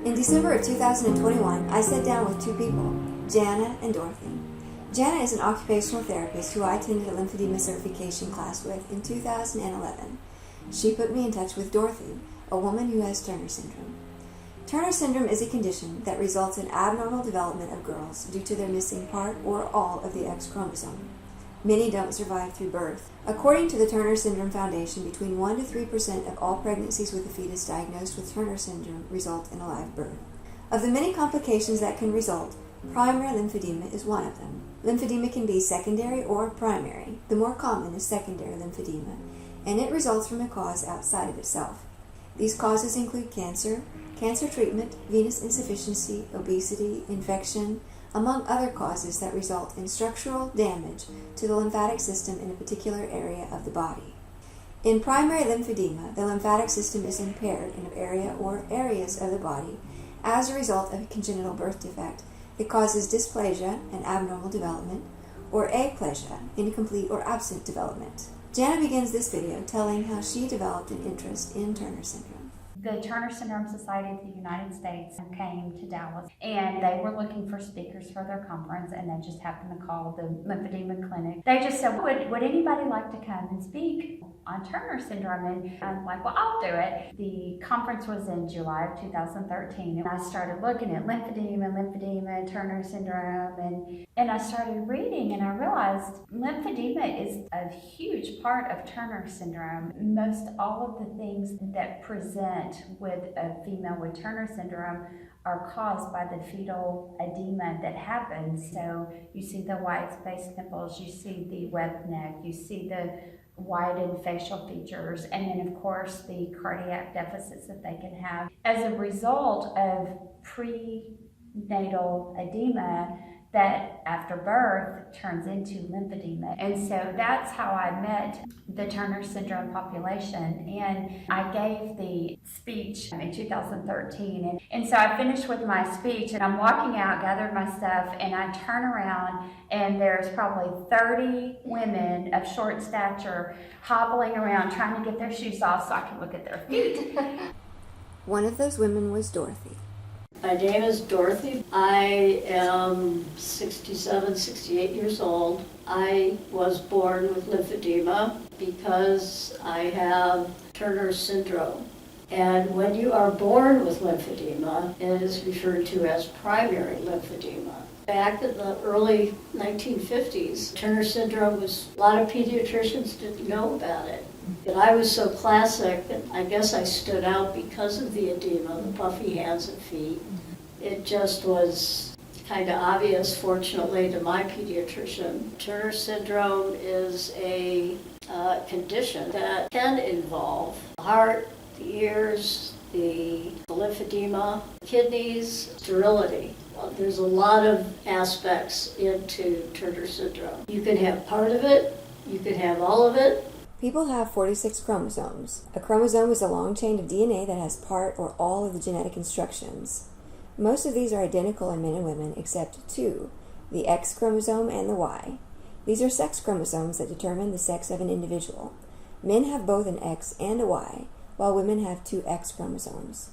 In December of 2021, I sat down with two people, Jana and Dorothy. Jana is an occupational therapist who I attended a lymphedema certification class with in 2011. She put me in touch with Dorothy, a woman who has Turner syndrome. Turner syndrome is a condition that results in abnormal development of girls due to their missing part or all of the X chromosome. Many don't survive through birth. According to the Turner Syndrome Foundation, between 1 to 3% of all pregnancies with a fetus diagnosed with Turner syndrome result in a live birth. Of the many complications that can result, primary lymphedema is one of them. Lymphedema can be secondary or primary. The more common is secondary lymphedema, and it results from a cause outside of itself. These causes include cancer, cancer treatment, venous insufficiency, obesity, infection, among other causes that result in structural damage to the lymphatic system in a particular area of the body. In primary lymphedema, the lymphatic system is impaired in an area or areas of the body as a result of a congenital birth defect that causes dysplasia and abnormal development, or aplasia, incomplete or absent development. Jana begins this video telling how she developed an interest in Turner syndrome. The Turner Syndrome Society of the United States came to Dallas, and they were looking for speakers for their conference, and they just happened to call the Lymphedema Clinic. They just said, would anybody like to come and speak on Turner syndrome? And I'm like, well, I'll do it. The conference was in July of 2013, and I started looking at lymphedema, Turner syndrome, and I started reading, and I realized lymphedema is a huge part of Turner syndrome. Most all of the things that present with a female with Turner syndrome are caused by the fetal edema that happens. So you see the wide spaced nipples, you see the webbed neck, you see the widened facial features, and then of course the cardiac deficits that they can have as a result of prenatal edema that after birth turns into lymphedema. And so that's how I met the Turner syndrome population. And I gave the speech in 2013. And so I finished with my speech, and I'm walking out, gathered my stuff, and I turn around, and there's probably 30 women of short stature hobbling around trying to get their shoes off so I can look at their feet. One of those women was Dorothy. My name is Dorothy. I am 67, 68 years old. I was born with lymphedema because I have Turner syndrome. And when you are born with lymphedema, it is referred to as primary lymphedema. Back in the early 1950s, Turner syndrome was, a lot of pediatricians didn't know about it. And I was so classic that I guess I stood out because of the edema, the puffy hands and feet. It just was kind of obvious, fortunately, to my pediatrician. Turner syndrome is a condition that can involve the heart, the ears, the lymphedema, kidneys, sterility. There's a lot of aspects into Turner syndrome. You can have part of it, you can have all of it. People have 46 chromosomes. A chromosome is a long chain of DNA that has part or all of the genetic instructions. Most of these are identical in men and women except two, the X chromosome and the Y. These are sex chromosomes that determine the sex of an individual. Men have both an X and a Y, while women have two X chromosomes,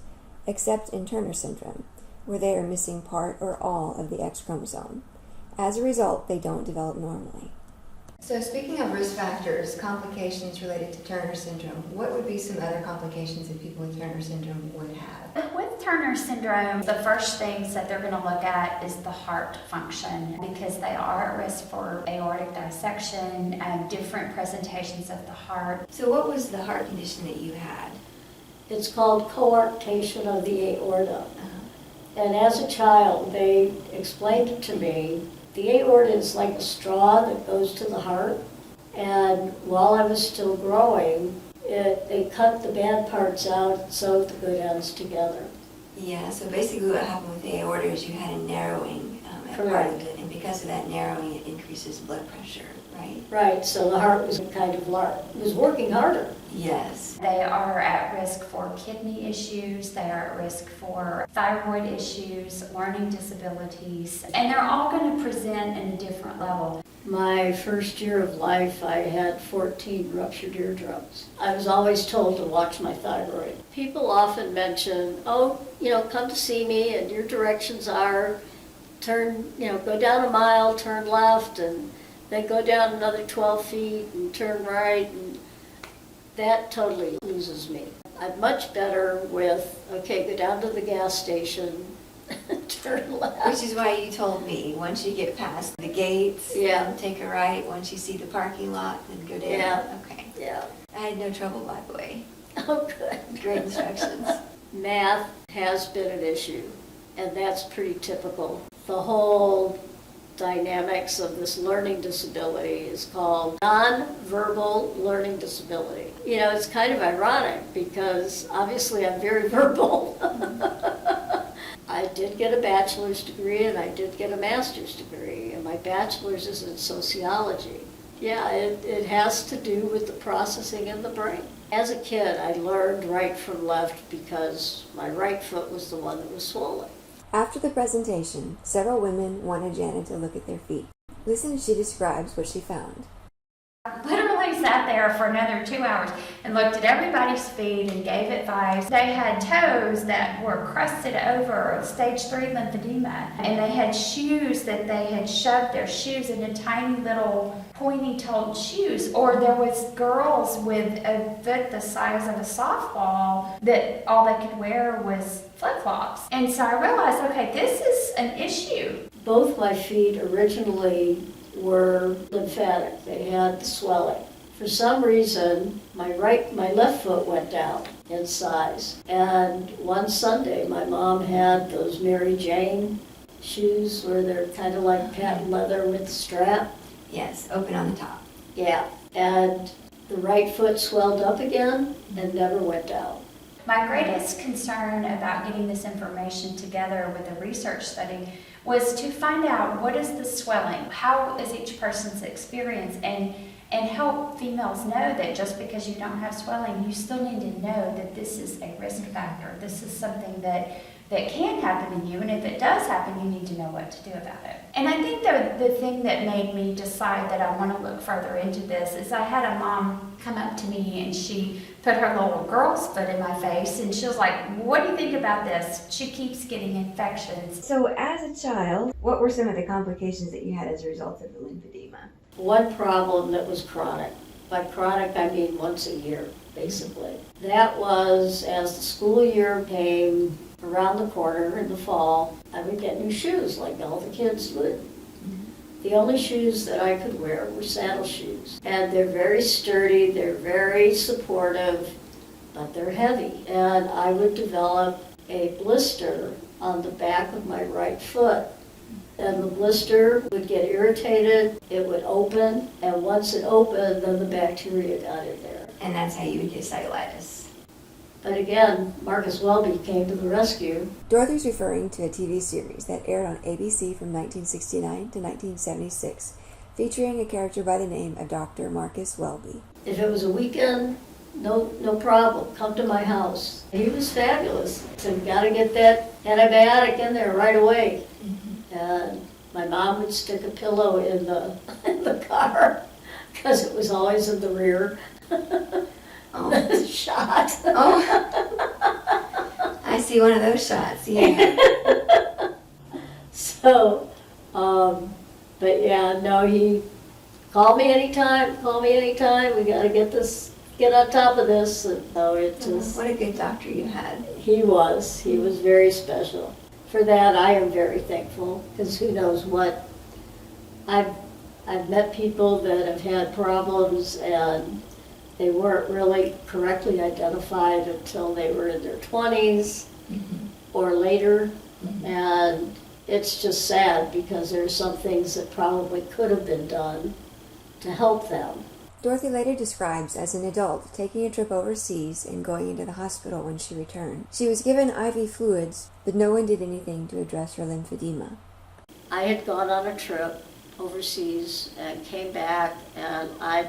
except in Turner syndrome, where they are missing part or all of the X chromosome. As a result, they don't develop normally. So speaking of risk factors, complications related to Turner syndrome, what would be some other complications that people with Turner syndrome would have? With Turner syndrome, the first things that they're going to look at is the heart function, because they are at risk for aortic dissection and different presentations of the heart. So what was the heart condition that you had? It's called coarctation of the aorta. And as a child, they explained it to me. The aorta is like a straw that goes to the heart, and while I was still growing, they cut the bad parts out and sewed the good ends together. Yeah, so basically what happened with the aorta is you had a narrowing at part of it, and because of that narrowing, it increases blood pressure, right? Right, so the heart was kind of it was working harder. Yes. They are at risk for kidney issues, they are at risk for thyroid issues, learning disabilities, and they're all going to present in a different level. My first year of life, I had 14 ruptured eardrums. I was always told to watch my thyroid. People often mention, oh, come to see me, and your directions are turn, go down a mile, turn left, and then go down another 12 feet and turn right, and that totally loses me. I'm much better with, okay, go down to the gas station, turn left. Which is why you told me, once you get past the gates, Yeah. then take a right. Once you see the parking lot, then go down. Yeah. Okay. Yeah. I had no trouble, by the way. Oh, good. Great instructions. Math has been an issue, and that's pretty typical. The whole dynamics of this learning disability is called nonverbal learning disability. It's kind of ironic because obviously I'm very verbal. I did get a bachelor's degree and I did get a master's degree, and my bachelor's is in sociology. Yeah, it has to do with the processing in the brain. As a kid, I learned right from left because my right foot was the one that was swollen. After the presentation, several women wanted Janet to look at their feet. Listen as she describes what she found. I literally sat there for another 2 hours and looked at everybody's feet and gave advice. They had toes that were crusted over stage 3 lymphedema, and they had shoes that they had shoved their shoes into tiny little pointy-toed shoes. Or there was girls with a foot the size of a softball that all they could wear was flip-flops. And so I realized, okay, this is an issue. Both my feet originally were lymphatic. They had swelling. For some reason, my left foot went down in size. And one Sunday, my mom had those Mary Jane shoes where they're kind of like patent leather with the strap. Yes, open on the top. Yeah, and the right foot swelled up again and never went down. My greatest concern about getting this information together with a research study was to find out what is the swelling, how is each person's experience, and help females know that just because you don't have swelling, you still need to know that this is a risk factor. This is something that can happen to you, and if it does happen, you need to know what to do about it. And I think the thing that made me decide that I want to look further into this is I had a mom come up to me and she put her little girl's foot in my face and she was like, what do you think about this? She keeps getting infections. So as a child, what were some of the complications that you had as a result of the lymphedema? One problem that was chronic. By chronic, I mean once a year, basically. That was as the school year came around the corner in the fall, I would get new shoes like all the kids would. The only shoes that I could wear were saddle shoes. And they're very sturdy, they're very supportive, but they're heavy. And I would develop a blister on the back of my right foot. And the blister would get irritated, it would open, and once it opened, then the bacteria got in there. And that's how you would get cellulitis. But again, Marcus Welby came to the rescue. Dorothy's referring to a TV series that aired on ABC from 1969 to 1976, featuring a character by the name of Dr. Marcus Welby. If it was a weekend, no problem, come to my house. He was fabulous. So you gotta get that antibiotic in there right away. And my mom would stick a pillow in the car, because it was always in the rear. Oh. Shot. Oh, I see one of those shots, yeah. So, but yeah, no, he call me anytime, we gotta get on top of this. And so it just, What a good doctor you had. he was very special. For that, I am very thankful, because who knows what, I've met people that have had problems and they weren't really correctly identified until they were in their 20s or later. And it's just sad because there's some things that probably could have been done to help them. Dorothy later describes as an adult taking a trip overseas and going into the hospital when she returned. She was given IV fluids, but no one did anything to address her lymphedema. I had gone on a trip overseas and came back, and I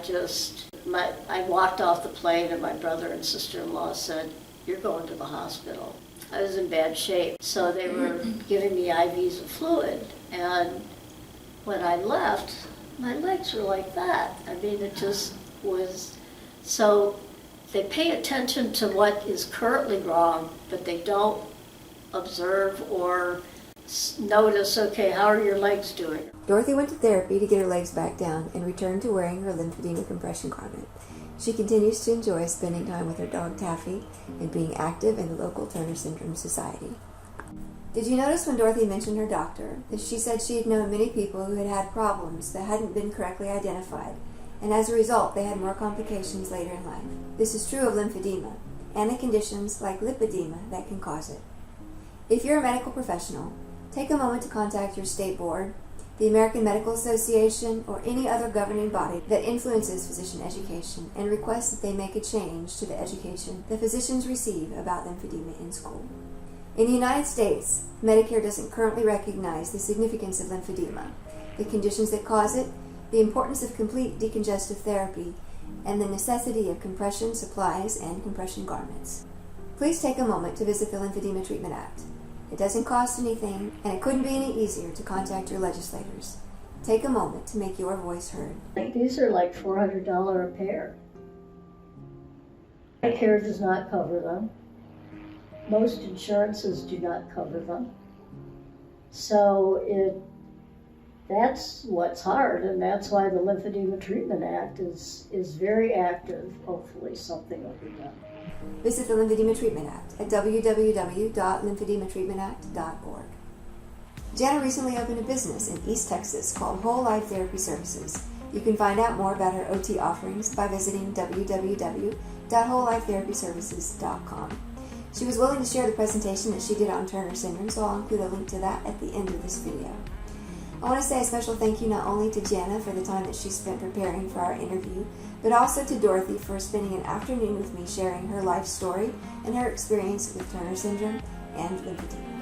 walked off the plane and my brother and sister-in-law said, "You're going to the hospital." I was in bad shape, so they were giving me IVs of fluid, and when I left, my legs were like that. I mean, it just was, so they pay attention to what is currently wrong, but they don't observe or notice, okay, how are your legs doing? Dorothy went to therapy to get her legs back down and returned to wearing her lymphedema compression garment. She continues to enjoy spending time with her dog Taffy and being active in the local Turner Syndrome Society. Did you notice when Dorothy mentioned her doctor that she said she had known many people who had had problems that hadn't been correctly identified, and as a result they had more complications later in life? This is true of lymphedema and the conditions like lipedema that can cause it. If you're a medical professional, take a moment to contact your state board, the American Medical Association, or any other governing body that influences physician education and request that they make a change to the education that physicians receive about lymphedema in school. In the United States, Medicare doesn't currently recognize the significance of lymphedema, the conditions that cause it, the importance of complete decongestive therapy, and the necessity of compression supplies and compression garments. Please take a moment to visit the Lymphedema Treatment Act. It doesn't cost anything, and it couldn't be any easier to contact your legislators. Take a moment to make your voice heard. These are like $400 a pair. Medicare does not cover them. Most insurances do not cover them. So that's what's hard, and that's why the Lymphedema Treatment Act is very active. Hopefully something will be done. Visit the Lymphedema Treatment Act at www.lymphedema-treatmentact.org. Jana recently opened a business in East Texas called Whole Life Therapy Services. You can find out more about her OT offerings by visiting www.wholelifetherapyservices.com. She was willing to share the presentation that she did on Turner Syndrome, so I'll include a link to that at the end of this video. I want to say a special thank you not only to Jana for the time that she spent preparing for our interview, but also to Dorothy for spending an afternoon with me sharing her life story and her experience with Turner Syndrome and lymphedema.